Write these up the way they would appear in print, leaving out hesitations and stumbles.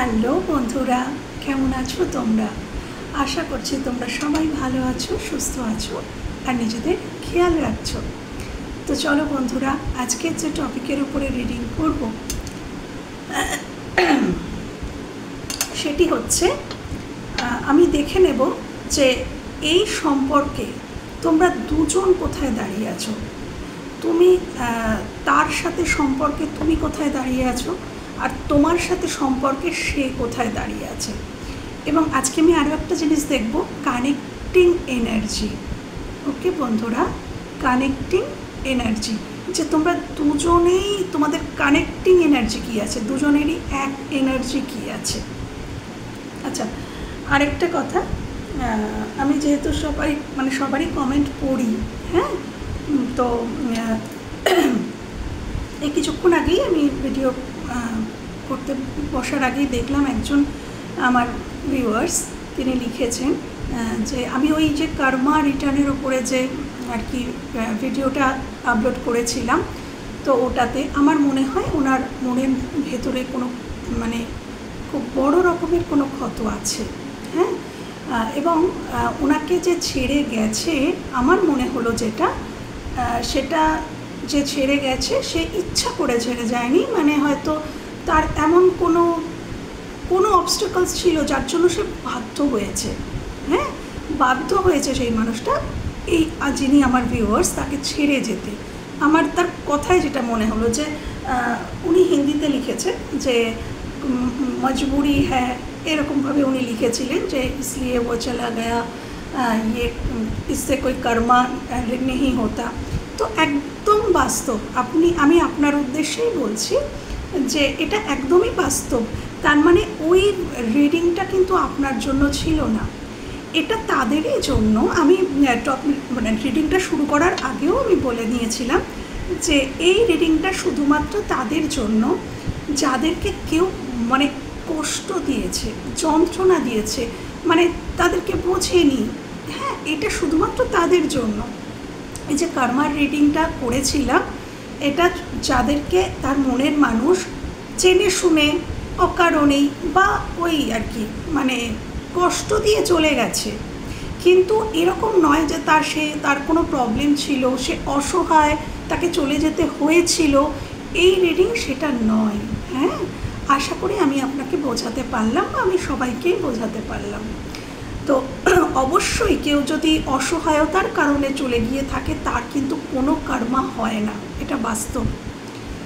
Hello বন্ধুরা, কেমন আছো তোমরা? আশা করছি তোমরা সবাই ভালো আছো, সুস্থ আছো আর নিজেদের খেয়াল রাখছো। তো চলো বন্ধুরা, আজকের যে টপিকের উপরে রিডিং করব সেটি হচ্ছে আমি দেখে নেব যে এই সম্পর্কে তোমরা দুজন কোথায় দাঁড়িয়ে আছো। তুমি তার সাথে সম্পর্কে তুমি কোথায় দাঁড়িয়ে আছো আর তোমার সাথে সম্পর্কে সে কোথায় দাঁড়িয়ে আছে। এবং আজকে আমি আরও একটা জিনিস দেখব, কানেক্টিং এনার্জি। ওকে বন্ধুরা, কানেক্টিং এনার্জি, যে তোমরা দুজনেই তোমাদের কানেক্টিং এনার্জি কী আছে, দুজনেরই এক এনার্জি কী আছে। আচ্ছা, আরেকটা কথা, আমি যেহেতু সবারই কমেন্ট পড়ি, হ্যাঁ, তো এই কিছুক্ষণ আগেই আমি ভিডিও করতে বসার আগেই দেখলাম একজন আমার ভিউয়ার্স, তিনি লিখেছেন যে আমি ওই যে কর্মা রিটার্নের উপরে যে আর কি ভিডিওটা আপলোড করেছিলাম, তো ওটাতে আমার মনে হয় ওনার মনের ভেতরে কোনো খুব বড় রকমের কোনো ক্ষত আছে, হ্যাঁ। এবং ওনাকে যে ছেড়ে গেছে, আমার মনে হলো সেটা যে ছেড়ে গেছে সে ইচ্ছা করে ছেড়ে যায়নি, হয়তো তার এমন কোনো অবস্টাকলস ছিল যার জন্য সে বাধ্য হয়েছে, হ্যাঁ, বাধ্য হয়েছে সেই মানুষটা, এই যিনি আমার ভিউয়ার্স, তাকে ছেড়ে যেতে। আমার তার কথায় যেটা মনে হলো যে উনি হিন্দিতে লিখেছেন যে মজবুরি হ্যাঁ, এরকমভাবে উনি লিখেছিলেন যে इसलिए वो चला गया, ये इससे कोई कर्मा नहीं होता। তো একদম বাস্তব, আমি আপনার উদ্দেশ্যেই বলছি যে এটা একদমই বাস্তব। তার মানে ওই রিডিংটা কিন্তু আপনার জন্য ছিল না, এটা তাদেরই জন্য। আমি রিডিংটা শুরু করার আগেও আমি বলে নিয়েছিলাম যে এই রিডিংটা শুধুমাত্র তাদের জন্য যাদেরকে কেউ কষ্ট দিয়েছে, যন্ত্রণা দিয়েছে, তাদেরকে বোঝেনি, হ্যাঁ, এটা শুধুমাত্র তাদের জন্য। এই যে কর্মার রিডিংটা করেছিলাম, এটা যাদেরকে তার মনের মানুষ চেনে শুনে অকারণেই বা ওই আর কি কষ্ট দিয়ে চলে গেছে, কিন্তু এরকম নয় যে তার কোনো প্রবলেম ছিল, সে অসহায়, তাকে চলে যেতে হয়েছিল, এই রিডিং সেটা নয়, হ্যাঁ। আশা করি আমি আপনাকে বোঝাতে পারলাম, আমি সবাইকেই বোঝাতে পারলাম। তো অবশ্যই কেউ যদি অসহায়তার কারণে চলে গিয়ে থাকে, তার কিন্তু কোনো কর্মা হয় না, এটা বাস্তব,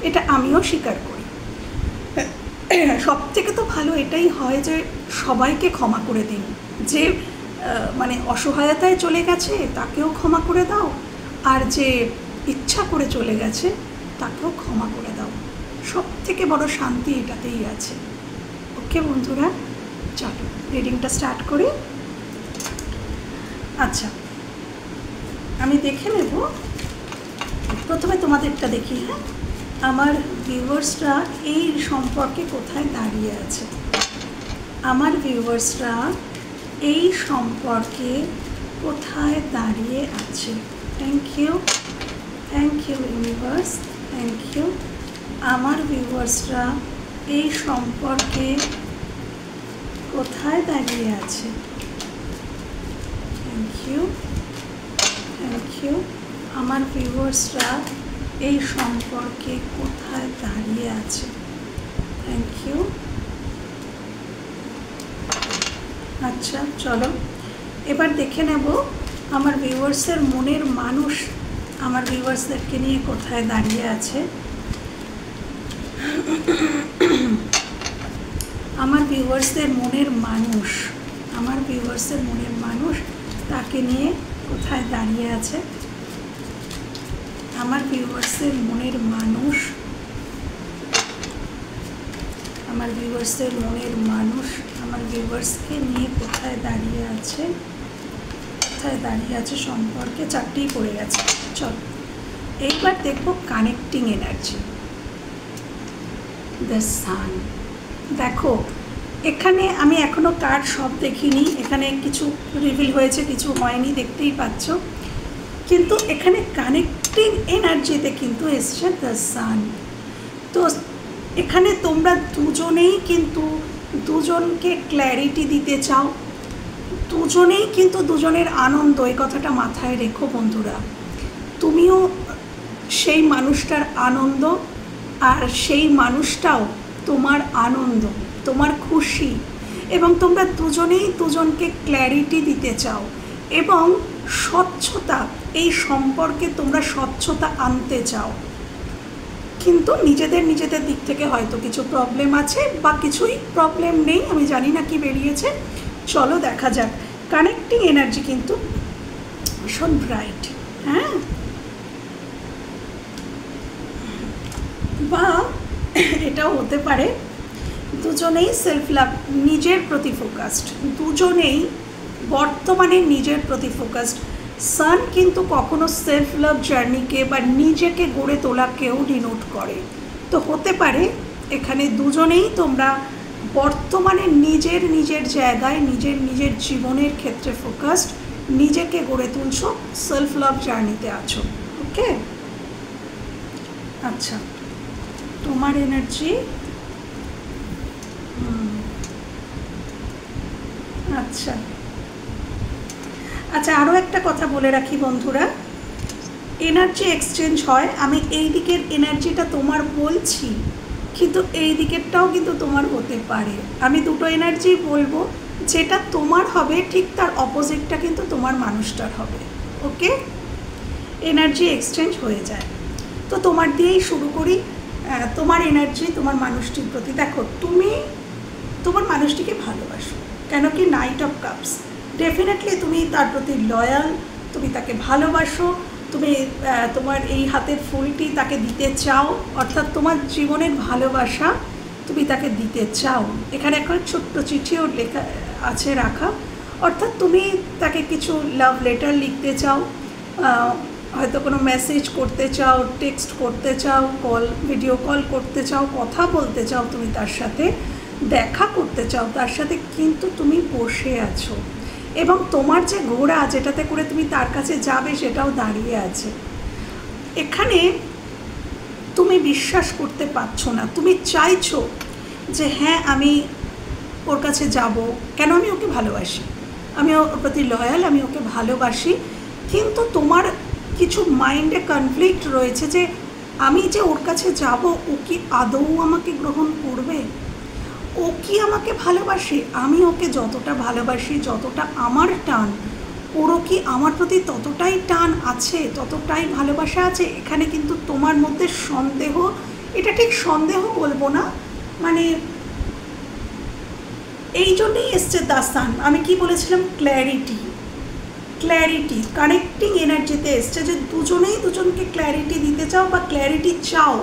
এটা আমিও স্বীকার করি। সব থেকে তো ভালো এটাই হয় যে সবাইকে ক্ষমা করে দিন, যে অসহায়তায় চলে গেছে তাকেও ক্ষমা করে দাও, আর যে ইচ্ছা করে চলে গেছে তাকেও ক্ষমা করে দাও। সব থেকে বড় শান্তি এটাতেই আছে। ওকে বন্ধুরা, চলো রিডিংটা স্টার্ট করি। আচ্ছা, আমি দেখে নেব, প্রথমে তোমাদেরটা দেখি, হ্যাঁ, আমার ভিউয়ার্সরা এই সম্পর্কে কোথায় দাঁড়িয়ে আছে। আমার ভিউয়ার্সরা এই সম্পর্কে কোথায় দাঁড়িয়ে আছে। Thank you universe, thank you. আমার ভিউয়ার্সরা এই সম্পর্কে কোথায় দাঁড়িয়ে আছে। Thank you. আমার ভিউয়ার্সরা এই সম্পর্কে কোথায় দাঁড়িয়ে আছে। Thank you. আচ্ছা, চলো এবার দেখে নেব আমার ভিউয়ার্সের মনের মানুষ আমার ভিউয়ার্সদেরকে নিয়ে কোথায় দাঁড়িয়ে আছে। আমার ভিউয়ার্সের মনের মানুষ তাকে নিয়ে কোথায় দাঁড়িয়ে আছে। আমার ভিউয়ার্সের মনের মানুষ আমার ভিউয়ার্সকে নিয়ে কোথায় দাঁড়িয়ে আছে সম্পর্কে। চারটেই পড়ে গেছে। চল এইবার দেখব কানেক্টিং এনার্জি, দ্য সান। দেখো, এখানে আমি এখনো কার্ড সব দেখিনি, এখানে কিছু রিভিল হয়েছে, কিছু হয়নি, দেখতেই পাচ্ছ, কিন্তু এখানে কানেক্টিং এনার্জিতে কিন্তু এসছে দ্য সান। তো এখানে তোমরা দুজনেই কিন্তু দুজনকে ক্ল্যারিটি দিতে চাও, দুজনেই কিন্তু দুজনের আনন্দ, এই কথাটা মাথায় রেখো বন্ধুরা। তুমিও সেই মানুষটার আনন্দ, আর সেই মানুষটাও তোমার আনন্দ, তোমার খুশি, এবং তোমরা দুজনেই দুজনকে ক্ল্যারিটি দিতে চাও এবং স্বচ্ছতা, এই সম্পর্কে তোমরা স্বচ্ছতা আনতে চাও। কিন্তু নিজেদের দিক থেকে হয়তো কিছু প্রবলেম আছে বা কিছুই প্রবলেম নেই, আমি জানি না কি বেরিয়েছে, চলো দেখা যাক। কানেক্টিং এনার্জি কিন্তু ভীষণ ব্রাইট, হ্যাঁ, বা এটাও হতে পারে দুজনেই সেলফ লাভ, নিজের প্রতি ফোকাসড, দুজনেই বর্তমানে নিজের প্রতি ফোকাসড। সান কিন্তু কখনো সেলফ লাভ জার্নিকে বা নিজেকে গড়ে তোলাকেও ডিনোট করে। তো হতে পারে এখানে দুজনেই তোমরা বর্তমানে নিজের জায়গায় নিজের জীবনের ক্ষেত্রে ফোকাসড, নিজেকে গড়ে তুলছো, সেলফ লাভ জার্নিতে আছো। ওকে, আচ্ছা, তোমার এনার্জি, আচ্ছা আচ্ছা, আরও একটা কথা বলে রাখি বন্ধুরা, এনার্জি এক্সচেঞ্জ হয়, আমি এই দিকের এনার্জিটা তোমার বলছি, কিন্তু এই দিকেরটাও কিন্তু তোমার হতে পারে। আমি দুটো এনার্জি বলবো, যেটা তোমার হবে ঠিক তার অপোজিটটা কিন্তু তোমার মানুষটার হবে। ওকে, এনার্জি এক্সচেঞ্জ হয়ে যায়। তো তোমার দিয়েই শুরু করি। তোমার এনার্জি তোমার মানুষটির প্রতি, দেখো তুমি তোমার মানুষটিকে ভালোবাসো, কেন কি নাইট অফ কাপস, ডেফিনেটলি তুমি তার প্রতি লয়াল, তুমি তাকে ভালোবাসো, তুমি তোমার এই হাতের ফুলটি তাকে দিতে চাও, অর্থাৎ তোমার জীবনের ভালোবাসা তুমি তাকে দিতে চাও। এখানে একটা ছোট্ট চিঠিও লেখা আছে রাখা, অর্থাৎ তুমি তাকে কিছু লাভ লেটার লিখতে চাও, হয়তো কোনো মেসেজ করতে চাও, টেক্সট করতে চাও, ভিডিও কল করতে চাও, কথা বলতে চাও, তুমি তার সাথে দেখা করতে চাও তার সাথে, কিন্তু তুমি বসে আছো এবং তোমার যে ঘোড়া যেটাতে করে তুমি তার কাছে যাবে সেটাও দাঁড়িয়ে আছে। এখানে তুমি বিশ্বাস করতে পারছো না, তুমি চাইছো যে হ্যাঁ আমি ওর কাছে যাব, কেন আমি ওকে ভালোবাসি, আমি ওর প্রতি লয়াল, আমি ওকে ভালোবাসি, কিন্তু তোমার কিছু মাইন্ডে কনফ্লিক্ট রয়েছে যে আমি যে ওর কাছে যাব, ও কি আদৌ আমাকে গ্রহণ করবে, ও কি আমাকে ভালোবাসে, আমি ওকে যতটা ভালোবাসি, যতটা আমার টান, ওরও কি আমার প্রতি ততটাই টান আছে, ততটাই ভালোবাসা আছে। এখানে কিন্তু তোমার মধ্যে সন্দেহ, এটা ঠিক সন্দেহ বলবো না, মানে এই জন্যই এসছে দ্য সান। আমি কি বলেছিলাম, ক্ল্যারিটি, কানেক্টিং এনার্জিতে এসছে যে দুজনেই দুজনকে ক্ল্যারিটি দিতে চাও বা ক্ল্যারিটি চাও,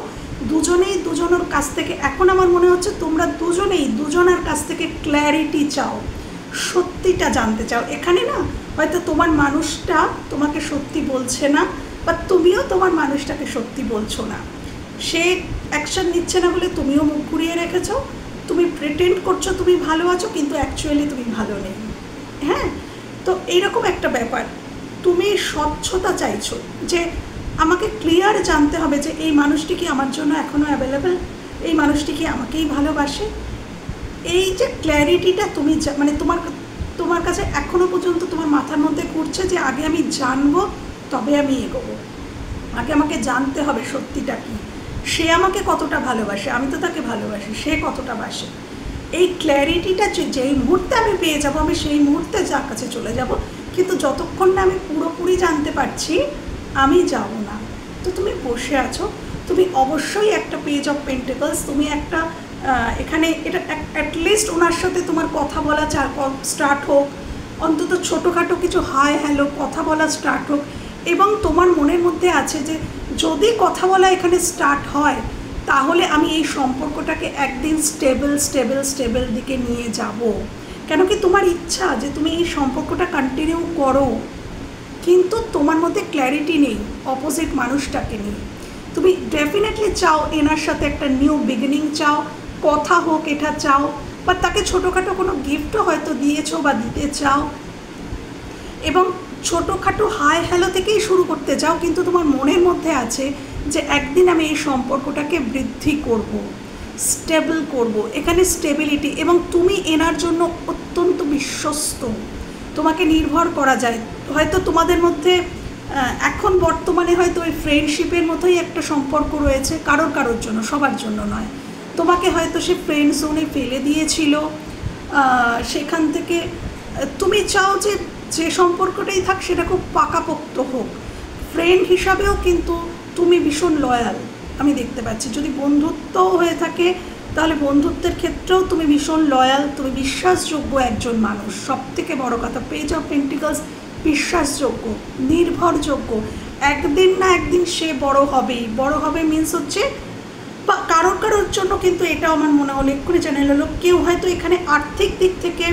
দুজনেই দুজনের কাছ থেকে, এখন আমার মনে হচ্ছে তোমরা দুজনেই দুজনের কাছ থেকে ক্ল্যারিটি চাও, সত্যিটা জানতে চাও। এখানে না হয়তো তোমার মানুষটা তোমাকে সত্যি বলছে না, বা তুমিও তোমার মানুষটাকে সত্যি বলছো না, সে অ্যাকশন নিচ্ছে না বলে তুমিও মুখ ঘুরিয়ে রেখেছো, তুমি প্রিটেন্ড করছো তুমি ভালো আছো, কিন্তু অ্যাকচুয়ালি তুমি ভালো নেই। হ্যাঁ, তো এইরকম একটা ব্যাপার, তুমি স্বচ্ছতা চাইছো যে আমাকে ক্লিয়ার জানতে হবে যে এই মানুষটি কি আমার জন্য এখনও অ্যাভেলেবেল, এই মানুষটি কি আমাকেই ভালোবাসে। এই যে ক্ল্যারিটিটা তুমি মানে তোমার কাছে এখনও পর্যন্ত তোমার মাথার মধ্যে ঘুরছে যে আগে আমি জানবো তবে আমি এগোবো, আগে আমাকে জানতে হবে সত্যিটা কি, সে আমাকে কতটা ভালোবাসে, আমি তো তাকে ভালোবাসি, সে কতটা বাসে। এই ক্ল্যারিটিটা যেই মুহূর্তে আমি পেয়ে যাব, আমি সেই মুহূর্তে যার কাছে চলে যাব, কিন্তু যতক্ষণ না আমি পুরোপুরি জানতে পারছি আমি যাব না। তো তুমি বসে আছো, তুমি অবশ্যই একটা পেজ অফ পেন্টিকলস, তুমি একটা এখানে এটা অ্যাটলিস্ট ওনার সাথে তোমার কথা বলা স্টার্ট হোক, অন্তত ছোটোখাটো কিছু হাই হ্যালো কথা বলা স্টার্ট হোক, এবং তোমার মনের মধ্যে আছে যে যদি কথা বলা এখানে স্টার্ট হয় তাহলে আমি এই সম্পর্কটাকে একদিন স্টেবল দিকে নিয়ে যাব। কেন কি তোমার ইচ্ছা যে তুমি এই সম্পর্কটা কন্টিনিউ করো, কিন্তু তোমার মধ্যে ক্ল্যারিটি নেই অপোজিট মানুষটাকে নিয়ে। তুমি ডেফিনেটলি চাও এনার সাথে একটা নিউ বিগিনিং চাও, কথা হোক এটা চাও, বা তাকে ছোটোখাটো কোনো গিফটও হয়তো দিয়েছো বা দিতে চাও, এবং ছোটোখাটো হাই হ্যালো থেকেই শুরু করতে চাও, কিন্তু তোমার মনের মধ্যে আছে যে একদিন আমি এই সম্পর্কটাকে বৃদ্ধি করব, স্টেবল করব, এখানে স্টেবিলিটি, এবং তুমি এনার জন্য অত্যন্ত বিশ্বস্ত, তোমাকে নির্ভর করা যায়। হয়তো তোমাদের মধ্যে এখন বর্তমানে হয়তো ওই ফ্রেন্ডশিপের মতোই একটা সম্পর্ক রয়েছে, কারোর জন্য, সবার জন্য নয়। তোমাকে হয়তো সে ফ্রেন্ড জোনে ফেলে দিয়েছিল, সেখান থেকে তুমি চাও যে যে সম্পর্কটাই থাক সেটা খুব পাকাপোক্ত হোক। ফ্রেন্ড হিসাবেও কিন্তু তুমি ভীষণ লয়াল আমি দেখতে পাচ্ছি। যদি বন্ধুত্বও হয়ে থাকে তাহলে বন্ধুত্বের ক্ষেত্রেও তুমি ভীষণ লয়াল, তুমি বিশ্বাসযোগ্য একজন মানুষ। সব থেকে বড় কথা, পেজ অফ পেন্টিকলস, বিশ্বাসযোগ্য, নির্ভরযোগ্য। একদিন না একদিন সে বড় হবেই। বড় হবে মিনস হচ্ছে, বা কারোর জন্য কিন্তু এটাও আমার মনে হলো, এক্ষুনি চ্যানেল হলো, কেউ হয়তো এখানে আর্থিক দিক থেকে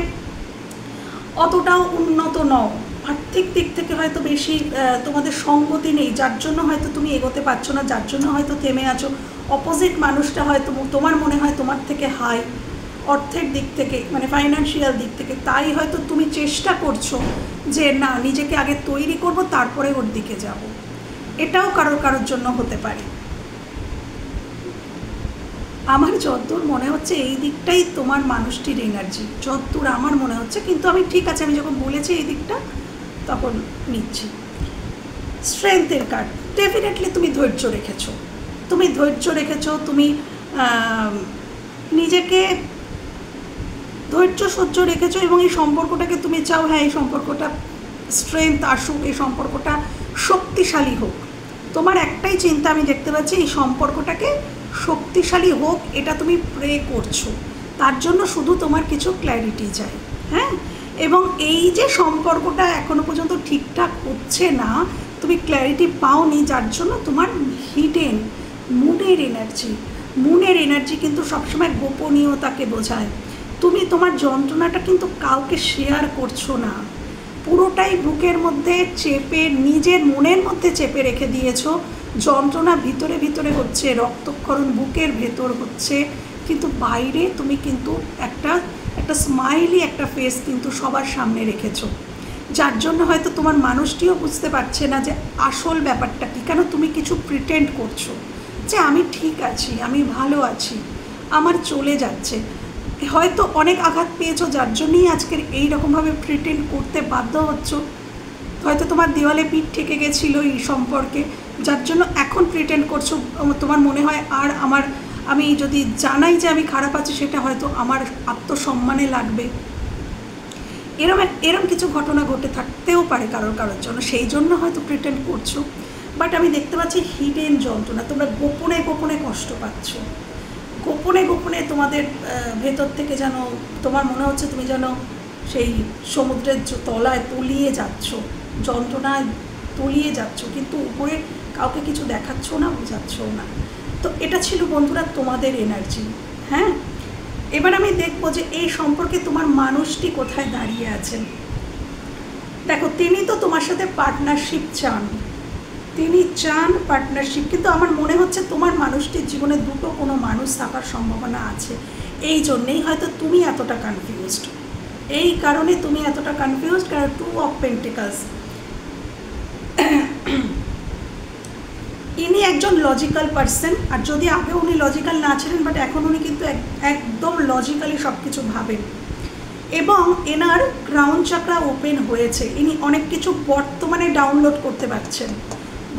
অতটাও উন্নত নও, আর্থিক দিক থেকে হয়তো বেশি তোমাদের সঙ্গতি নেই, যার জন্য হয়তো তুমি এগোতে পারছো না, যার জন্য হয়তো থেমে আছো। অপোজিট মানুষটা হয়তো তোমার মনে হয় তোমার থেকে হাই অর্থের দিক থেকে, মানে ফাইন্যান্সিয়াল দিক থেকে, তাই হয়তো তুমি চেষ্টা করছো যে না, নিজেকে আগে তৈরি করব তারপরে ওর দিকে যাব। এটাও কারোর জন্য হতে পারে। আমার যতদূর মনে হচ্ছে এই দিকটাই তোমার মানুষটির এনার্জি, যতদূর আমার মনে হচ্ছে। কিন্তু আমি ঠিক আছে, আমি যখন বলেছি এই দিকটা তখন নিচ্ছি। স্ট্রেংথের কার্ড, ডেফিনেটলি তুমি ধৈর্য রেখেছো, তুমি নিজেকে ধৈর্য সহ্য রেখেছো, এবং এই সম্পর্কটাকে তুমি চাও, হ্যাঁ এই সম্পর্কটা স্ট্রেংথ আসুক, এই সম্পর্কটা শক্তিশালী হোক। তোমার একটাই চিন্তা আমি দেখতে পাচ্ছি, এই সম্পর্কটাকে শক্তিশালী হোক, এটা তুমি প্রে করছো। তার জন্য শুধু তোমার কিছু ক্ল্যারিটি চাই, হ্যাঁ। এবং এই যে সম্পর্কটা এখনো পর্যন্ত ঠিকঠাক হচ্ছে না, তুমি ক্ল্যারিটি পাওনি, যার জন্য তোমার হিডেন মুনের এনার্জি কিন্তু সবসময় গোপনীয়তাকে বোঝায়। তুমি তোমার যন্ত্রণাটা কিন্তু কাউকে শেয়ার করছো না, পুরোটাই বুকের মধ্যে চেপে, নিজের মনের মধ্যে চেপে রেখে দিয়েছো। যন্ত্রণা ভিতরে হচ্ছে, রক্তক্ষরণ বুকের ভেতর হচ্ছে, কিন্তু বাইরে তুমি কিন্তু একটা স্মাইলি একটা ফেস কিন্তু সবার সামনে রেখেছো, যার জন্য হয়তো তোমার মানুষটিও বুঝতে পারছে না যে আসল ব্যাপারটা কী। কেন তুমি কিছু প্রিটেন্ড করছো যে আমি ঠিক আছি, আমি ভালো আছি, আমার চলে যাচ্ছে। হয়তো অনেক আঘাত পেয়েছো, যার জন্যই আজকের এই রকমভাবে প্রিটেন্ড করতে বাধ্য হচ্ছ। হয়তো তোমার দেওয়ালে পিঠ ঠেকে গেছিলো এই সম্পর্কে, যার জন্য এখন প্রিটেন্ড করছো। তোমার মনে হয় আর আমি যদি জানাই যে আমি খারাপ আছি, সেটা হয়তো আমার আত্মসম্মানে লাগবে। এরম কিছু ঘটনা ঘটে থাকতেও পারে কারোর জন্য, সেই জন্য হয়তো প্রিটেন্ড করছো। বাট আমি দেখতে পাচ্ছি হিডেন যন্ত্রণা, তোমরা গোপনে কষ্ট পাচ্ছ, গোপনে তোমাদের ভেতর থেকে যেন তোমার মনে হচ্ছে তুমি যেন সেই সমুদ্রের তলায় তলিয়ে যাচ্ছ, যন্ত্রণায় তলিয়ে যাচ্ছ, কিন্তু উপরে কাউকে কিছু দেখাচ্ছ না, বোঝাচ্ছও না। তো এটা ছিল বন্ধুরা তোমাদের এনার্জি, হ্যাঁ। এবার আমি দেখব যে এই সম্পর্কে তোমার মানুষটি কোথায় দাঁড়িয়ে আছেন। দেখো, তিনি তো তোমার সাথে পার্টনারশিপ চান, পার্টনারশিপ, কিন্তু আমার মনে হচ্ছে তোমার মানুষটির জীবনে দুটো কোনো মানুষ থাকার সম্ভাবনা আছে। এই জন্যেই হয়তো তুমি এতটা কনফিউজড, এই কারণে তুমি এতটা কনফিউজড, কারণ 2 অফ পেন্টিকলস। ইনি একজন লজিক্যাল পার্সন, আর যদি আগে উনি লজিক্যাল না ছিলেন, বাট এখন উনি কিন্তু একদম লজিক্যালি সব কিছু ভাবেন, এবং এনার ক্রাউন চাকরা ওপেন হয়েছে। ইনি অনেক কিছু বর্তমানে ডাউনলোড করতে পারছেন,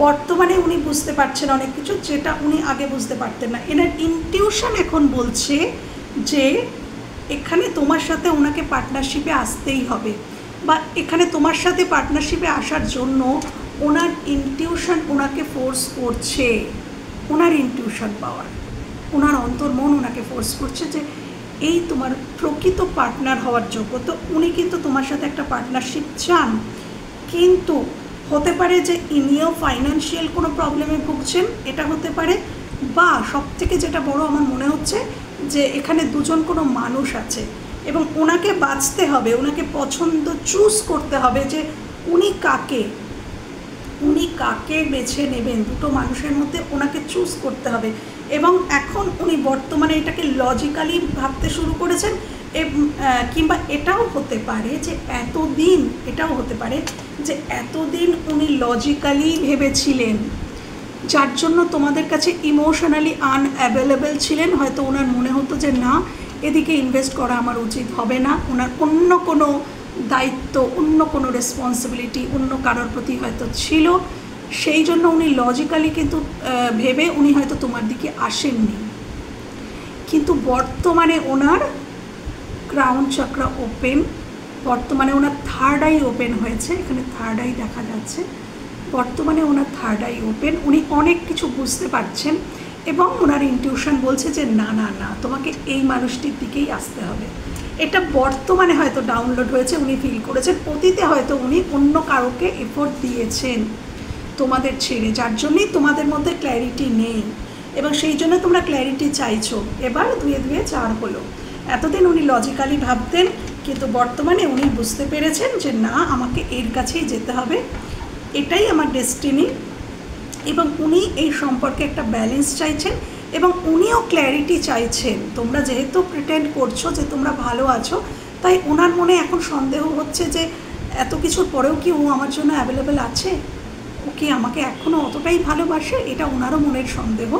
বর্তমানে উনি বুঝতে পারছেন অনেক কিছু, যেটা উনি আগে বুঝতে পারতেন না। এনার ইনটিউশন এখন বলছে যে এখানে তোমার সাথে ওনাকে পার্টনারশিপে আসতেই হবে, বা এখানে তোমার সাথে পার্টনারশিপে আসার জন্য ওনার ইনটিউশন ওনাকে ফোর্স করছে, ওনার ইনটিউশন পাওয়ার, ওনার অন্তর্মন ওনাকে ফোর্স করছে যে এই তোমার প্রকৃত পার্টনার হওয়ার যোগ্য। তো উনি কিন্তু তোমার সাথে একটা পার্টনারশিপ চান, কিন্তু হতে পারে যে ইনিও ফাইন্যান্সিয়াল কোনো প্রবলেমে ভুগছেন, এটা হতে পারে, বা সবথেকে যেটা বড় আমার মনে হচ্ছে যে এখানে দুজন কোনো মানুষ আছে, এবং ওনাকে বাঁচতে হবে, ওনাকে পছন্দ চুজ করতে হবে যে উনি কাকে বেছে নেবেন। দুটো মানুষের মধ্যে ওনাকে চুজ করতে হবে, এবং এখন উনি বর্তমানে এটাকে লজিক্যালি ভাবতে শুরু করেছেন। কিংবা এটাও হতে পারে যে এতদিন উনি লজিক্যালি ভেবেছিলেন যার জন্য তোমাদের কাছে ইমোশনালি আনঅ্যাভেলেবেল ছিলেন। হয়তো ওনার মনে হতো যে না, এদিকে ইনভেস্ট করা আমার উচিত হবে না, ওনার অন্য কোনো দায়িত্ব, অন্য কোনো রেসপন্সিবিলিটি অন্য কারোর প্রতি হয়তো ছিল, সেই জন্য উনি লজিক্যালি কিন্তু ভেবে উনি হয়তো তোমার দিকে আসেননি। কিন্তু বর্তমানে ওনার ক্রাউন চক্র ওপেন, বর্তমানে ওনার থার্ড আই ওপেন হয়েছে, এখানে থার্ড আই দেখা যাচ্ছে, বর্তমানে ওনার থার্ড আই ওপেন। উনি অনেক কিছু বুঝতে পারছেন এবং ওনার ইনটিউশন বলছে যে না না না, তোমাকে এই মানুষটির দিকেই আসতে হবে। এটা বর্তমানে হয়তো ডাউনলোড হয়েছে, উনি ফিল করেছেন। অতীতে হয়তো উনি অন্য কারোকে এফোর্ট দিয়েছেন তোমাদের ছেড়ে, যার জন্যই তোমাদের মধ্যে ক্ল্যারিটি নেই এবং সেই জন্য তোমরা ক্ল্যারিটি চাইছো। এবার 2 এ 2 4 হলো। এতদিন উনি লজিক্যালি ভাবতেন, কিন্তু বর্তমানে উনি বুঝতে পেরেছেন যে না, আমাকে এর কাছেই যেতে হবে, এটাই আমার ডেস্টিনি। এবং উনি এই সম্পর্কে একটা ব্যালেন্স চাইছেন এবং উনিও ক্ল্যারিটি চাইছেন। তোমরা যেহেতু প্রিটেন্ড করছো যে তোমরা ভালো আছো, তাই ওনার মনে এখন সন্দেহ হচ্ছে যে এত কিছুর পরেও কি ও আমার জন্য অ্যাভেলেবেল আছে, ও কি আমাকে এখনও অতটাই ভালোবাসে, এটা ওনারও মনের সন্দেহ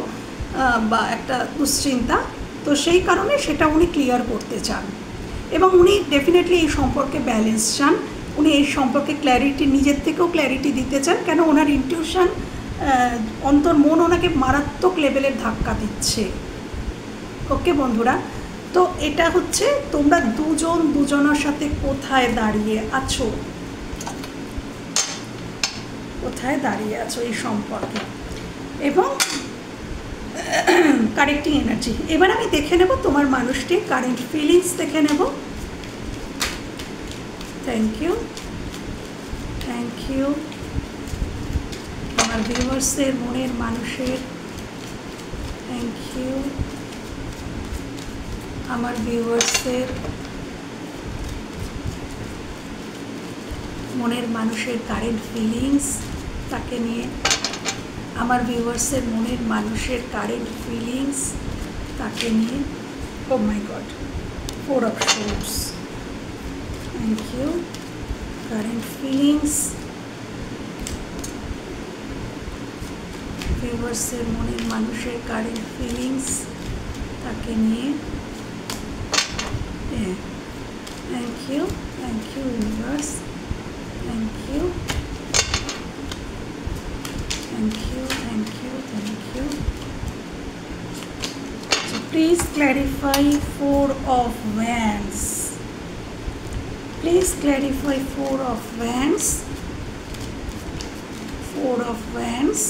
বা একটা দুশ্চিন্তা। তো সেই কারণে সেটা উনি ক্লিয়ার করতে চান এবং উনি ডেফিনেটলি এই সম্পর্কে ব্যালেন্স চান। উনি এই সম্পর্কে ক্ল্যারিটি, নিজের থেকেও ক্ল্যারিটি দিতে চান, কেন ওনার ইনটিউশন, অন্তর্মন ওনাকে মারাত্মক লেভেলের ধাক্কা দিচ্ছে। ওকে বন্ধুরা, তো এটা হচ্ছে তোমরা দুজন দুজনের সাথে কোথায় দাঁড়িয়ে আছো, কোথায় দাঁড়িয়ে আছো এই সম্পর্কে এবং কারেক্টিং এনার্জি। এবার আমি দেখে নেব তোমার মানুষটির কারেন্ট ফিলিংস দেখে নেব। Thank you, thank you. আমার ভিউয়ার্সের মনের মানুষের থ্যাংক ইউ, আমার ভিউয়ার্সের মনের মানুষের কারেন্ট ফিলিংস তাকে নিয়ে, আমার ভিউয়ার্সের মনের মানুষের কারেন্ট ফিলিংস তাকে নিয়ে। Oh my god, 4 of swords, thank you. Current feelings, ভিউয়ার্সের মনের মানুষের কারেন্ট ফিলিংস তাকে নিয়ে। Thank you, thank you universe, thank you, thank you, thank you, thank you. So please clarify 4 of Wands. Please clarify 4 of Wands. 4 of Wands.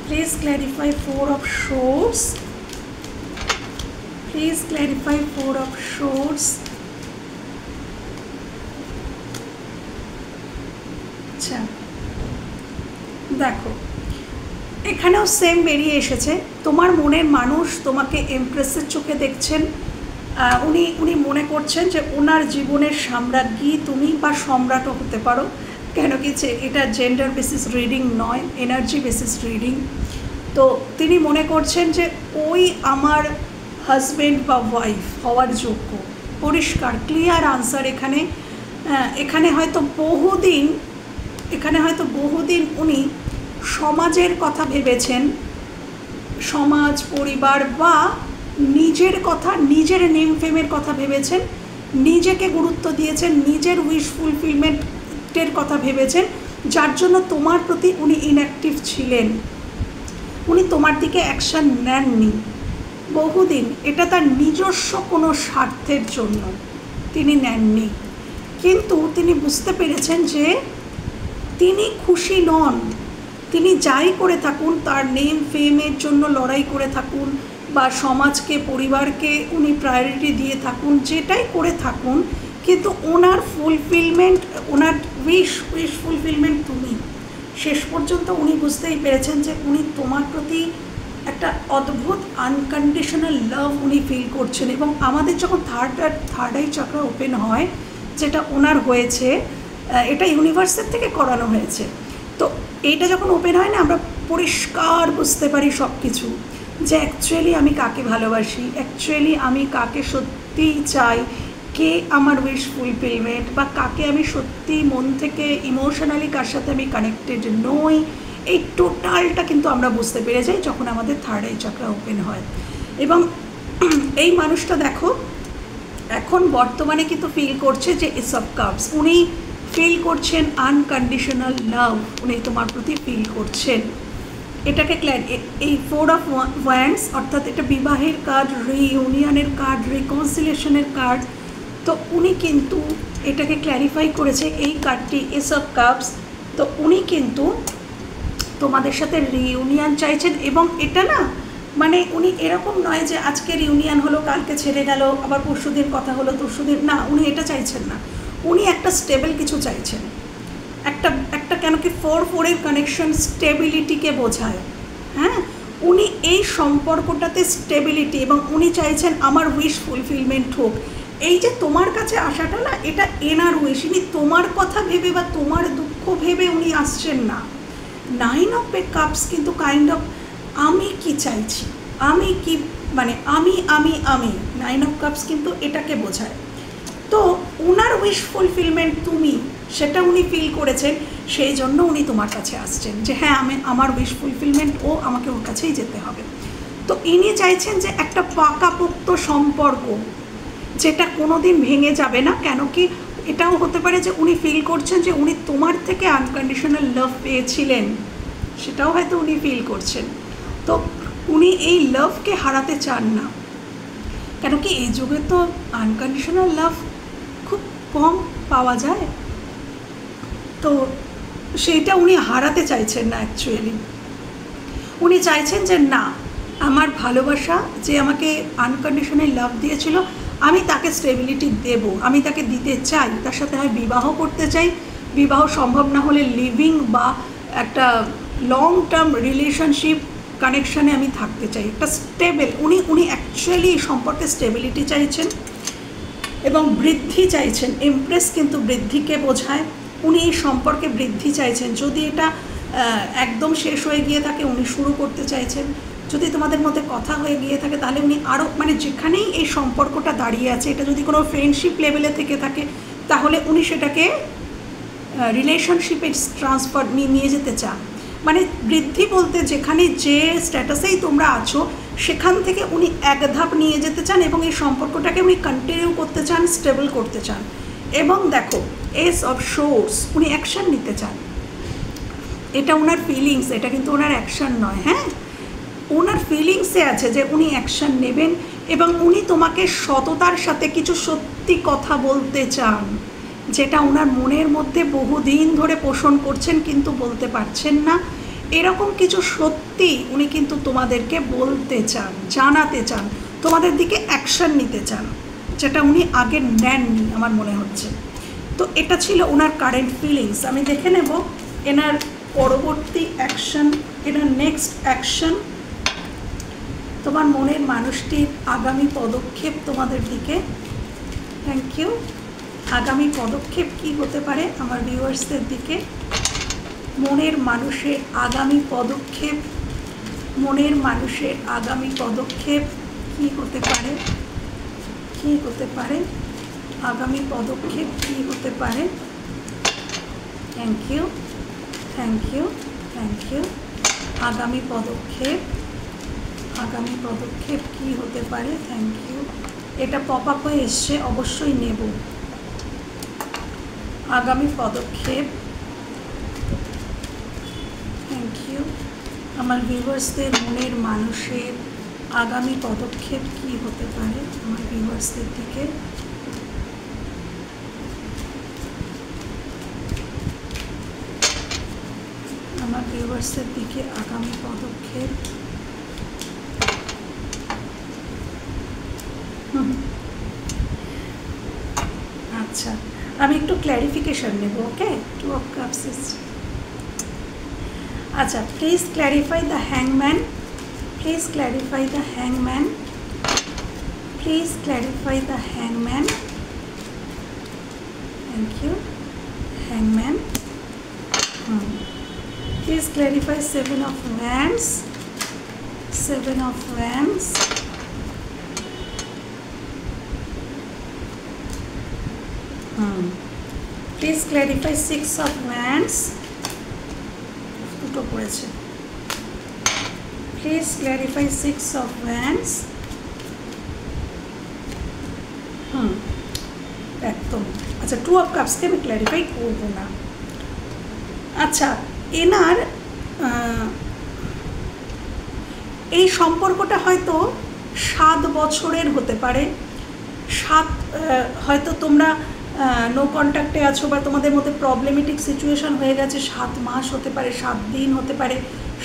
Please clarify 4 of Swords. Please clarify 4 of Swords. আচ্ছা দেখো, এখানেও same বেরিয়ে এসেছে। তোমার মনের মানুষ তোমাকে এমপ্রেসের চোখে দেখছেন। উনি মনে করছেন যে ওনার জীবনের সাম্রাজ্ঞী তুমি, বা সম্রাটও হতে পারো। কেন কি এটা জেন্ডার বেসিস রিডিং নয়, এনার্জি বেসিস রিডিং। তো তিনি মনে করছেন যে ওই আমার হাজব্যান্ড বা ওয়াইফ হওয়ার যোগ্য। পরিষ্কার ক্লিয়ার আনসার এখানে। এখানে হয়তো বহুদিন উনি সমাজের কথা ভেবেছেন, সমাজ, পরিবার বা নিজের কথা, নিজের নেম ফেমের কথা ভেবেছেন, নিজেকে গুরুত্ব দিয়েছেন, নিজের উইশ ফুলফিলমেন্টের কথা ভেবেছেন, যার জন্য তোমার প্রতি উনি ইনঅ্যাক্টিভ ছিলেন। উনি তোমার দিকে অ্যাকশান নেননি বহুদিন। এটা তার নিজস্ব কোনো স্বার্থের জন্য তিনি নেননি, কিন্তু তিনি বুঝতে পেরেছেন যে তিনি খুশি নন। তিনি যাই করে থাকুন, তার নেম ফেমের জন্য লড়াই করে থাকুন বা সমাজকে, পরিবারকে উনি প্রায়োরিটি দিয়ে থাকুন, যেটাই করে থাকুন, কিন্তু ওনার ফুলফিলমেন্ট, ওনার উইশ ফুলফিলমেন্ট তুমি। শেষ পর্যন্ত উনি বুঝতেই পেরেছেন যে উনি তোমার প্রতি একটা অদ্ভুত আনকন্ডিশনাল লাভ উনি ফিল করছেন। এবং আমাদের যখন থার্ড আই চক্র ওপেন হয়, যেটা ওনার হয়েছে, এটা ইউনিভার্সের থেকে করানো হয়েছে। তো এইটা যখন ওপেন হয় না, আমরা পরিষ্কার বুঝতে পারি সব কিছু, যে অ্যাকচুয়ালি আমি কাকে ভালোবাসি, অ্যাকচুয়ালি আমি কাকে সত্যিই চাই, কে আমার উইশ ফুলফিলমেন্ট, বা কাকে আমি সত্যি মন থেকে ইমোশনালি কার সাথে আমি কানেক্টেড নই, এই টোটালটা কিন্তু আমরা বুঝতে পেরে যাই যখন আমাদের থার্ড আই চক্র ওপেন হয়। এবং এই মানুষটা দেখো এখন বর্তমানে কিন্তু ফিল করছে যে এস অফ কাপস, উনি ফিল করছেন আনকন্ডিশনাল লাভ, উনি তোমার প্রতি ফিল করছেন। এটাকে এই 4 অফ ওয়ান্ডস অর্থাৎ এটা বিবাহের কার্ড, রিইউনিয়নের কার্ড, রিকনসিলিয়েশনের কার্ড। তো উনি কিন্তু এটাকে ক্ল্যারিফাই করেছে এই কার্ডটি এস অফ কাপস। তো উনি কিন্তু তোমাদের সাথে রিইউনিয়ন চাইছেন, এবং এটা না মানে উনি এরকম নয় যে আজকে রিউনিয়ন হলো কালকে ছেড়ে গেল, আবার পরশুদিন কথা হলো তরশুদিন, না, উনি এটা চাইছেন না। উনি একটা স্টেবল কিছু চাইছেন, একটা কেন কি 4-4 কানেকশন স্টেবিলিটিকে বোঝায়। হ্যাঁ, উনি এই সম্পর্কটাতে স্টেবিলিটি, এবং উনি চাইছেন আমার উইশ ফুলফিলমেন্ট হোক। এই যে তোমার কাছে আসাটা না, এটা এনার উইশ, ইনি তোমার কথা ভেবে বা তোমার দুঃখ ভেবে উনি আসছেন না। 9 অফ কাপস কিন্তু কাইন্ড অফ আমি কি চাইছি, আমি কি মানে আমি 9 অফ কাপস কিন্তু এটাকে বোঝায়। তো ওনার উইশ ফুলফিলমেন্ট তুমি, সেটা উনি ফিল করেছেন, সেই জন্য উনি তোমার কাছে আসছেন যে হ্যাঁ আমার উইশ ফুলফিলমেন্ট ও আমাকে ওর কাছেই যেতে হবে। তো ইনি চাইছেন যে একটা পাকাপোক্ত সম্পর্ক যেটা কোনো দিন ভেঙে যাবে না। কেন কি এটাও হতে পারে যে উনি ফিল করছেন যে উনি তোমার থেকে আনকন্ডিশনাল লাভ পেয়েছিলেন, সেটাও হয়তো উনি ফিল করছেন। তো উনি এই লাভকে হারাতে চান না, কেন কি এই যুগে তো আনকন্ডিশনাল লাভ খুব কম পাওয়া যায়। তো সেইটা উনি হারাতে চাইছেন না, অ্যাকচুয়ালি উনি চাইছেন যে না, আমার ভালোবাসা যে আমাকে আনকন্ডিশনাল লাভ দিয়েছিল, আমি তাকে স্টেবিলিটি দেব, আমি তাকে দিতে চাই, তার সাথে আমি বিবাহ করতে চাই। বিবাহ সম্ভব না হলে লিভিং বা একটা লং টার্ম রিলেশনশিপ কানেকশানে আমি থাকতে চাই, একটা স্টেবল। উনি অ্যাকচুয়ালি এই সম্পর্কে স্টেবিলিটি চাইছেন এবং বৃদ্ধি চাইছেন। এমপ্রেস কিন্তু বৃদ্ধিকে বোঝায়, উনি এই সম্পর্কে বৃদ্ধি চাইছেন। যদি এটা একদম শেষ হয়ে গিয়ে থাকে, উনি শুরু করতে চাইছেন। যদি তোমাদের মধ্যে কথা হয়ে গিয়ে থাকে, তাহলে উনি আরও মানে যেখানেই এই সম্পর্কটা দাঁড়িয়ে আছে, এটা যদি কোনো ফ্রেন্ডশিপ লেভেলে থেকে থাকে, তাহলে উনি সেটাকে রিলেশনশিপে ট্রান্সফার নিয়ে যেতে চান। মানে বৃদ্ধি বলতে যেখানে যে স্ট্যাটাসেই তোমরা আছো, সেখান থেকে উনি এক ধাপ নিয়ে যেতে চান, এবং এই সম্পর্কটাকে উনি কন্টিনিউ করতে চান, স্টেবল করতে চান। এবং দেখো এস অফ সোর্স, উনি অ্যাকশান নিতে চান। এটা ওনার ফিলিংস, এটা কিন্তু ওনার অ্যাকশান নয়। হ্যাঁ, ওনার ফিলিংসে আছে যে উনি অ্যাকশান নেবেন, এবং উনি তোমাকে সততার সাথে কিছু সত্যি কথা বলতে চান, যেটা ওনার মনের মধ্যে বহুদিন ধরে পোষণ করছেন কিন্তু বলতে পারছেন না। এরকম কিছু সত্যি উনি কিন্তু তোমাদেরকে বলতে চান, জানাতে চান, তোমাদের দিকে অ্যাকশান নিতে চান, যেটা উনি আগে নেননি আমার মনে হচ্ছে। তো এটা ছিল ওনার কারেন্ট ফিলিংস। আমি দেখে নেব এনার পরবর্তী অ্যাকশান, এনার নেক্সট অ্যাকশান, তোমার মনের মানুষটির আগামী পদক্ষেপ তোমাদের দিকে। Thank you. আগামী পদক্ষেপ কি হতে পারে আমার ভিউয়ার্সদের দিকে? মনের মানুষের আগামী পদক্ষেপ, মনের মানুষের আগামী পদক্ষেপ কি হতে পারে? কি হতে পারে আগামী পদক্ষেপ কি হতে পারে? Thank you, thank you, thank you. আগামী পদক্ষেপ, আগামী পদক্ষেপ কি হতে পারে? Thank you. এটা পপ আপ হয়ে এসছে, অবশ্যই নেব। আগামী পদক্ষেপ, থ্যাংক ইউ। আমার ভিউয়ার্সদের মনের মানুষের আগামী পদক্ষেপ কি হতে পারে আমার ভিউয়ার্সদের দিকে? আমার ভিউয়ার্সদের দিকে আগামী পদক্ষেপ, আচ্ছা আমি একটু ক্ল্যারিফিকেশন নেব। ওকে, 2 of Cups। আচ্ছা, please clarify the হ্যাংম্যান, please clarify the হ্যাংম্যান, please clarify the হ্যাংম্যান। Thank you. হ্যাংম্যান, please clarify 7 of Wands, 7 of Wands, please clarify 6 of wands, দুটো পড়েছে। Please clarify 6 of wands. একদম আচ্ছা, 2 অফ কাপসকে আমি ক্ল্যারিফাই করবো না। আচ্ছা, এনার এই সম্পর্কটা হয়তো 7 বছরের হতে পারে। হয়তো তোমরা নো কন্ট্যাক্টে আছো বা তোমাদের মধ্যে প্রবলেমেটিক সিচুয়েশন হয়ে গেছে। 7 মাস হতে পারে, 7 দিন হতে পারে,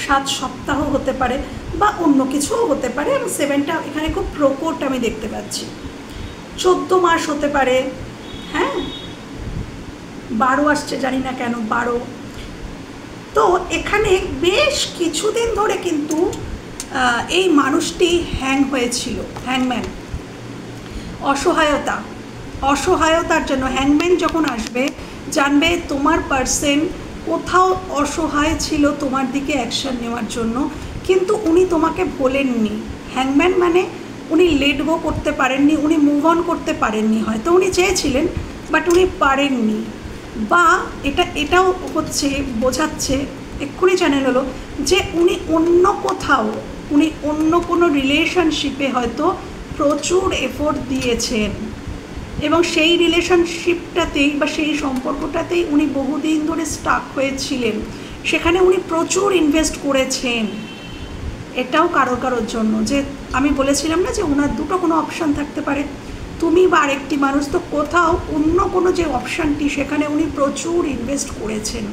7 সপ্তাহ হতে পারে, বা অন্য কিছুও হতে পারে। এবং 7টা এখানে খুব প্রকট আমি দেখতে পাচ্ছি। 14 মাস হতে পারে, হ্যাঁ, 12 আসছে, জানি না কেন 12। তো এখানে বেশ কিছুদিন ধরে কিন্তু এই মানুষটি হ্যাং হয়েছিল, হ্যাংম্যান। অসহায়তার জন্য হ্যাংম্যান যখন আসবে, জানবে তোমার পার্সন কোথাও অসহায় ছিল তোমার দিকে অ্যাকশন নেওয়ার জন্য, কিন্তু উনি তোমাকে ভোলেননি। হ্যাংম্যান মানে উনি লেট গো করতে পারেননি, উনি মুভ অন করতে পারেননি। হয়তো উনি চেয়েছিলেন, বাট উনি পারেননি। বা এটাও হচ্ছে, বোঝাচ্ছে, এক্ষুনি চ্যানেল হলো যে উনি অন্য কোনো রিলেশনশিপে হয়তো প্রচুর এফোর্ট দিয়েছেন, এবং সেই রিলেশনশিপটাতেই বা সেই সম্পর্কটাতেই উনি বহুদিন ধরে স্টাক হয়েছিলেন। সেখানে উনি প্রচুর ইনভেস্ট করেছেন। এটাও কারোর জন্য, যে আমি বলেছিলাম না যে ওনার দুটো কোনো অপশান থাকতে পারে, তুমি বা আরেকটি মানুষ। তো কোথাও অন্য কোনো যে অপশানটি, সেখানে উনি প্রচুর ইনভেস্ট করেছেন,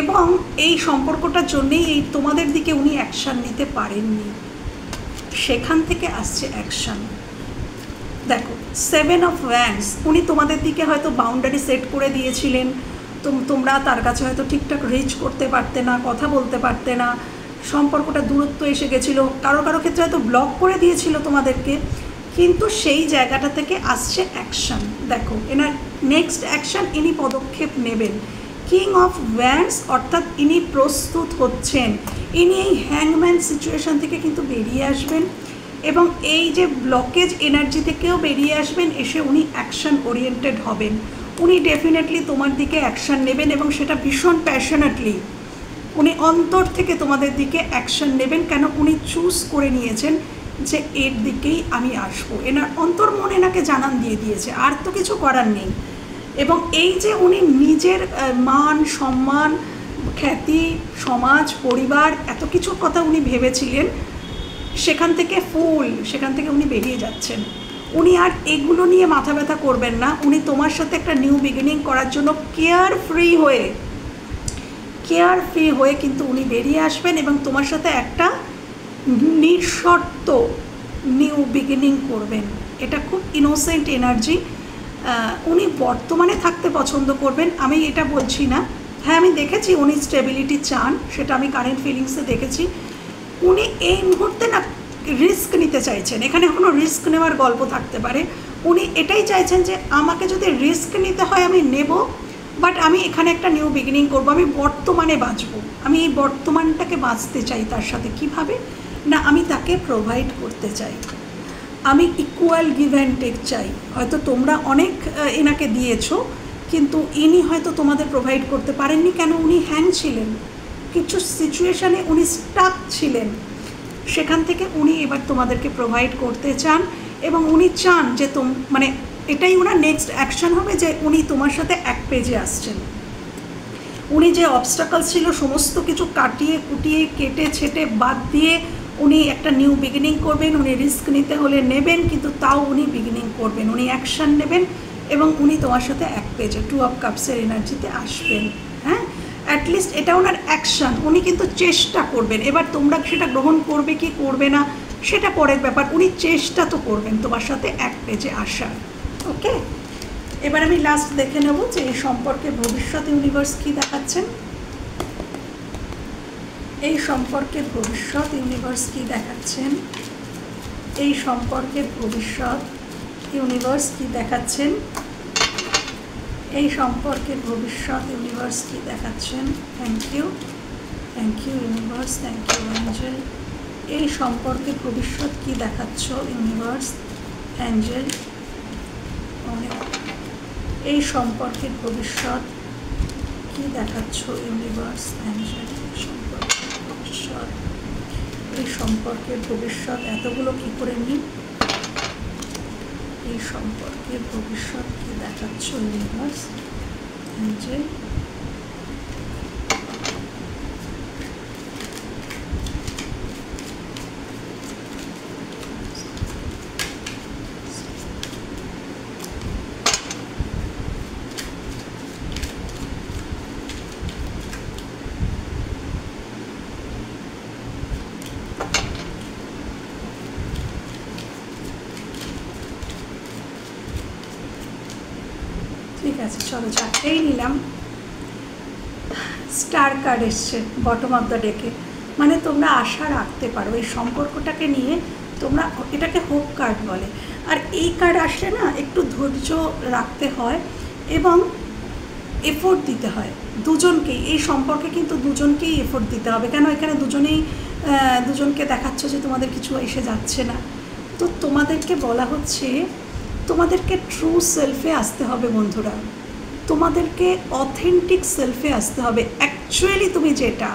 এবং এই সম্পর্কটার জন্যেই এই তোমাদের দিকে উনি অ্যাকশান নিতে পারেননি। সেখান থেকে আসছে অ্যাকশান। দেখো 7 অফ ওয়ান্ডস, উনি তোমাদের দিকে হয়তো বাউন্ডারি সেট করে দিয়েছিলেন। তোমরা তার কাছে হয়তো ঠিকঠাক রিচ করতে পারতে না, কথা বলতে পারতে না, সম্পর্কটা দূরত্ব এসে গেছিলো, কারো ক্ষেত্রে হয়তো ব্লক করে দিয়েছিল তোমাদেরকে। কিন্তু সেই জায়গাটা থেকে আসছে অ্যাকশান। দেখো এনার নেক্সট অ্যাকশান, ইনি পদক্ষেপ নেবেন। কিং অফ ওয়ান্ডস, অর্থাৎ ইনি প্রস্তুত হচ্ছেন। ইনি এই হ্যাংম্যান সিচুয়েশন থেকে কিন্তু বেরিয়ে আসবেন, এবং এই যে ব্লকেজ এনার্জি থেকেও বেরিয়ে আসবেন। এসে উনি অ্যাকশান ওরিয়েন্টেড হবেন। উনি ডেফিনেটলি তোমার দিকে অ্যাকশান নেবেন, এবং সেটা ভীষণ প্যাশনেটলি। উনি অন্তর থেকে তোমাদের দিকে অ্যাকশান নেবেন। কেন? উনি চুজ করে নিয়েছেন যে এর দিকেই আমি আসবো। এনার অন্তর মন এনাকে জানান দিয়ে দিয়েছে, আর তো কিছু করার নেই। এবং এই যে উনি নিজের মান সম্মান, খ্যাতি, সমাজ, পরিবার, এত কিছুর কথা উনি ভেবেছিলেন, সেখান থেকে উনি বেরিয়ে যাচ্ছেন। উনি আর এগুলো নিয়ে মাথা ব্যথা করবেন না। উনি তোমার সাথে একটা নিউ বিগিনিং করার জন্য কেয়ার ফ্রি হয়ে কিন্তু উনি বেরিয়ে আসবেন, এবং তোমার সাথে একটা নিঃশর্ত নিউ বিগিনিং করবেন। এটা খুব ইনোসেন্ট এনার্জি। উনি বর্তমানে থাকতে পছন্দ করবেন, আমি এটা বলছি না। হ্যাঁ, আমি দেখেছি উনি স্টেবিলিটি চান, সেটা আমি কারেন্ট ফিলিংসে দেখেছি। উনি এই মুহূর্তে না রিস্ক নিতে চাইছেন। এখানে কোনো রিস্ক নেওয়ার গল্প থাকতে পারে। উনি এটাই চাইছেন যে আমাকে যদি রিস্ক নিতে হয় আমি নেব, বাট আমি এখানে একটা নিউ বিগিনিং করব। আমি বর্তমানে বাঁচব, আমি এই বর্তমানটাকে বাঁচতে চাই। তার সাথে কিভাবে না, আমি তাকে প্রোভাইড করতে চাই। আমি ইকুয়াল গিভ অ্যান্ড টেক চাই। হয়তো তোমরা অনেক এনাকে দিয়েছো, কিন্তু ইনি হয়তো তোমাদের প্রোভাইড করতে পারেননি। কেন? উনি হ্যাং ছিলেন, কিছু সিচুয়েশানে উনি স্টাক ছিলেন। সেখান থেকে উনি এবার তোমাদেরকে প্রোভাইড করতে চান, এবং উনি চান যে মানে এটাই ওনার নেক্সট অ্যাকশান হবে, যে উনি তোমার সাথে এক পেজে আসছেন। উনি যে অবস্টাকলস ছিল সমস্ত কিছু কাটিয়ে কুটিয়ে কেটে ছেটে বাদ দিয়ে উনি একটা নিউ বিগিনিং করবেন। উনি রিস্ক নিতে হলে নেবেন, কিন্তু তাও উনি বিগিনিং করবেন, উনি অ্যাকশান নেবেন, এবং উনি তোমার সাথে এক পেজে 2 অফ কাপসের এনার্জিতে আসবেন। হ্যাঁ, অ্যাটলিস্ট এটা ওনার অ্যাকশান। উনি কিন্তু চেষ্টা করবেন। এবার তোমরা সেটা গ্রহণ করবে কি করবে না সেটা পরের ব্যাপার। উনি চেষ্টা তো করবেন তোমার সাথে এক পেজে আসার। ওকে, এবার আমি লাস্ট দেখে নেব যে এই সম্পর্কে ভবিষ্যৎ ইউনিভার্স কী দেখাচ্ছেন। এই সম্পর্কের ভবিষ্যৎ ইউনিভার্স কী দেখাচ্ছেন, এই সম্পর্কের ভবিষ্যৎ ইউনিভার্স কী দেখাচ্ছেন, এই সম্পর্কের ভবিষ্যৎ ইউনিভার্স কী দেখাচ্ছেন। Thank you universe, thank you angel. এই সম্পর্কের ভবিষ্যৎ কী দেখাচ্ছ ইউনিভার্স, অ্যাঞ্জেল। অনেক এই সম্পর্কের ভবিষ্যৎ কি দেখাচ্ছ ইউনিভার্স? সম্পর্কের ভবিষ্যৎ, এই সম্পর্কের ভবিষ্যৎ এতগুলো কি করে নিই? এই সম্পর্কের ভবিষ্যৎ কি দেখাচ্ছ ইউনিভার্স? যে ঠিক আছে, চলো চারটেই নিলাম। স্টার কার্ড এসছে বটম অফ দ্য ডেকে, মানে তোমরা আশা রাখতে পারো এই সম্পর্কটাকে নিয়ে, তোমরা এটাকে হোপ কার্ড বলে। আর এই কার্ড আসলে না একটু ধৈর্য রাখতে হয় এবং এফোর্ট দিতে হয় দুজনকেই। এই সম্পর্কে কিন্তু দুজনকেই এফোর্ট দিতে হবে, কেন এখানে দুজনকে দেখাচ্ছ যে তোমাদের কিছু এসে যাচ্ছে না। তো তোমাদেরকে বলা হচ্ছে তোমাদেরকে ট্রু সেলফে আসতে হবে বন্ধুরা, তোমাদেরকে অথেন্টিক সেলফে আসতে হবে। অ্যাকচুয়ালি তুমি যেটা,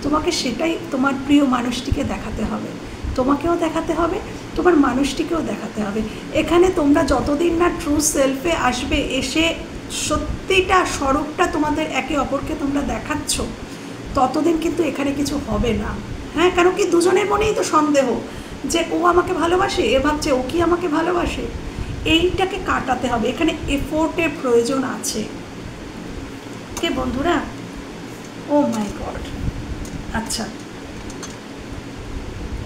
তোমাকে সেটাই তোমার প্রিয় মানুষটিকে দেখাতে হবে, তোমাকেও দেখাতে হবে, তোমার মানুষটিকেও দেখাতে হবে। এখানে তোমরা যতদিন না ট্রু সেলফে আসবে, এসে সত্যিটা স্বরূপটা তোমাদের একে অপরকে তোমরা দেখাচ্ছ, ততদিন কিন্তু এখানে কিছু হবে না। হ্যাঁ, কেন কি দুজনের মনেই তো সন্দেহ যে ও আমাকে ভালোবাসে, এ ভাবছে ও কি আমাকে ভালোবাসে। এইটাকে কাটাতে হবে, এখানে এফোর্টের প্রয়োজন আছে। কে বন্ধুরা? ও মাই গড। আচ্ছা,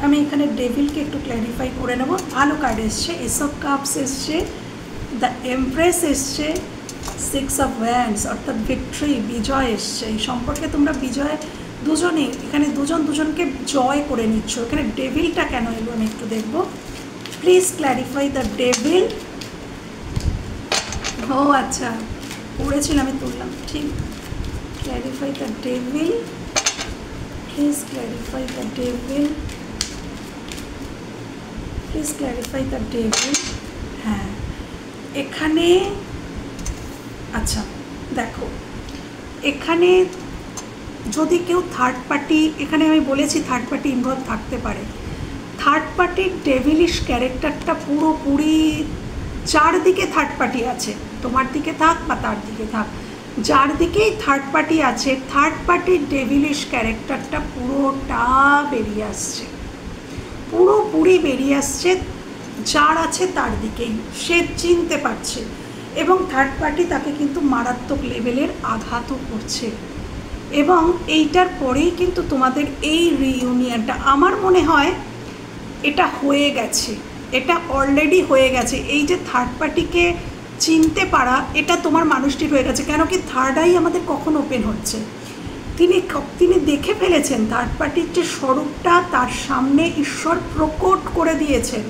আমি এখানে ডেভিলকে একটু ক্ল্যারিফাই করে নেব। ভালো কার্ড এসছে, এস অফ কাপস এসছে, দ্য এমপ্রেস এসছে, সিক্স অফ ওয়ান্ডস অর্থাৎ ভিক্টরি, বিজয় এসছে। এই সম্পর্কে তোমরা বিজয় দুজনেই, এখানে দুজনকে জয় করে নিচ্ছ। এখানে ডেভিলটা কেন এলো আমি একটু দেখব। Please clarify the devil. ও আচ্ছা, পড়েছিল, আমি তুললাম, ঠিক। Clarify the devil, please clarify the devil, please clarify the devil. হ্যাঁ, এখানে আচ্ছা দেখো, এখানে যদি কেউ থার্ড পার্টি, এখানে আমি বলেছি থার্ড পার্টি ইনভলভ থাকতে পারে। থার্ড পার্টির ডেভিলিশ ক্যারেক্টারটা পুরোপুরি, চারদিকে থার্ড পার্টি আছে, তোমার দিকে থাক বা তার দিকে থাক, যার দিকেই থার্ড পার্টি আছে, থার্ড পার্টির ডেভিলিশ ক্যারেক্টারটা পুরোটা বেরিয়ে আসছে, পুরোপুরি বেরিয়ে আসছে। যার আছে তার দিকেই সে চিনতে পারছে, এবং থার্ড পার্টি তাকে কিন্তু মারাত্মক লেভেলের আঘাতও করছে। এবং এইটার পরেই কিন্তু তোমাদের এই রিইউনিয়নটা, আমার মনে হয় এটা হয়ে গেছে, এটা অলরেডি হয়ে গেছে। এই যে থার্ড পার্টিকে চিনতে পারা, এটা তোমার মানুষটির হয়ে গেছে। কেন কি থার্ড আই আমাদের কখন ওপেন হচ্ছে, তিনি দেখে ফেলেছেন থার্ড পার্টির যে স্বরূপটা, তার সামনে ঈশ্বর প্রকট করে দিয়েছেন।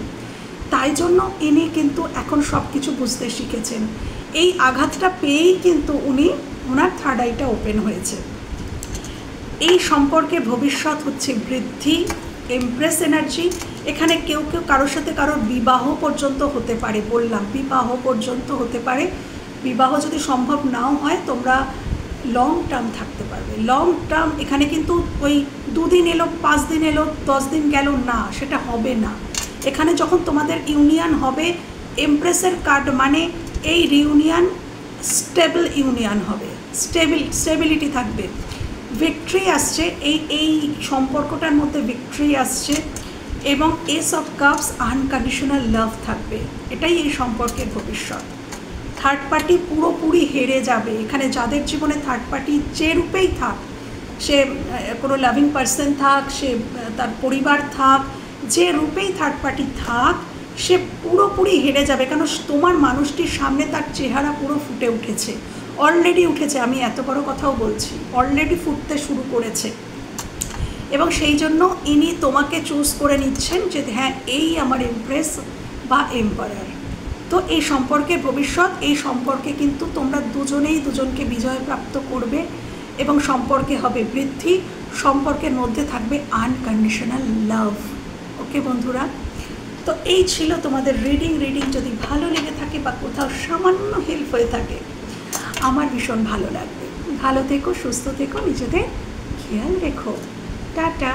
তাই জন্য ইনি কিন্তু এখন সব কিছু বুঝতে শিখেছেন। এই আঘাতটা পেয়েই কিন্তু ওনার থার্ড আইটা ওপেন হয়েছে। এই সম্পর্কে ভবিষ্যৎ হচ্ছে বৃদ্ধি, এমপ্রেস এনার্জি। এখানে কেউ কারোর সাথে কারোর বিবাহ পর্যন্ত হতে পারে, বললাম বিবাহ পর্যন্ত হতে পারে। বিবাহ যদি সম্ভব নাও হয়, তোমরা লং টার্ম থাকতে পারবে। লং টার্ম এখানে কিন্তু ওই 2 দিন এলো, 5 দিন এলো, 10 দিন গেল না, সেটা হবে না। এখানে যখন তোমাদের ইউনিয়ন হবে, এমপ্রেসের কার্ড মানে এই রিউনিয়ন স্টেবল ইউনিয়ন হবে, স্টেবিলিটি থাকবে, ভিক্টরি আসছে, এই সম্পর্কটার মধ্যে ভিক্টরি আসছে, এবং S of cups unconditional love থাকবে। এটাই এই সম্পর্কের ভবিষ্যৎ। থার্ড পার্টি পুরোপুরি হেরে যাবে। এখানে যাদের জীবনে থার্ড পার্টি যে রূপেই থাক, সে কোনো লাভিং পার্সন থাক, সে তার পরিবার থাক, যে রূপেই থার্ড পার্টি থাক, সে পুরোপুরি হেরে যাবে। কেন তোমার মানুষটির সামনে তার চেহারা পুরো ফুটে উঠেছে, অলরেডি উঠেছে। আমি এত বড় কথাও বলছি, অলরেডি ফুটতে শুরু করেছে। এবং সেই জন্য ইনি তোমাকে চুজ করে নিচ্ছেন যে হ্যাঁ, এই আমার এমপ্রেস বা এম্পারার। তো এই সম্পর্কের ভবিষ্যৎ, এই সম্পর্কে কিন্তু তোমরা দুজনেই দুজনকে বিজয় প্রাপ্ত করবে, এবং সম্পর্কে হবে বৃদ্ধি, সম্পর্কের মধ্যে থাকবে আনকন্ডিশনাল লাভ। ওকে বন্ধুরা, তো এই ছিল তোমাদের রিডিং। যদি ভালো লেগে থাকে বা কোথাও সামান্য হেল্প হয়ে থাকে আমার ভীষণ ভালো লাগবে। ভালো থেকো, সুস্থ থেকো, নিজেদের খেয়াল রেখো। টাটা।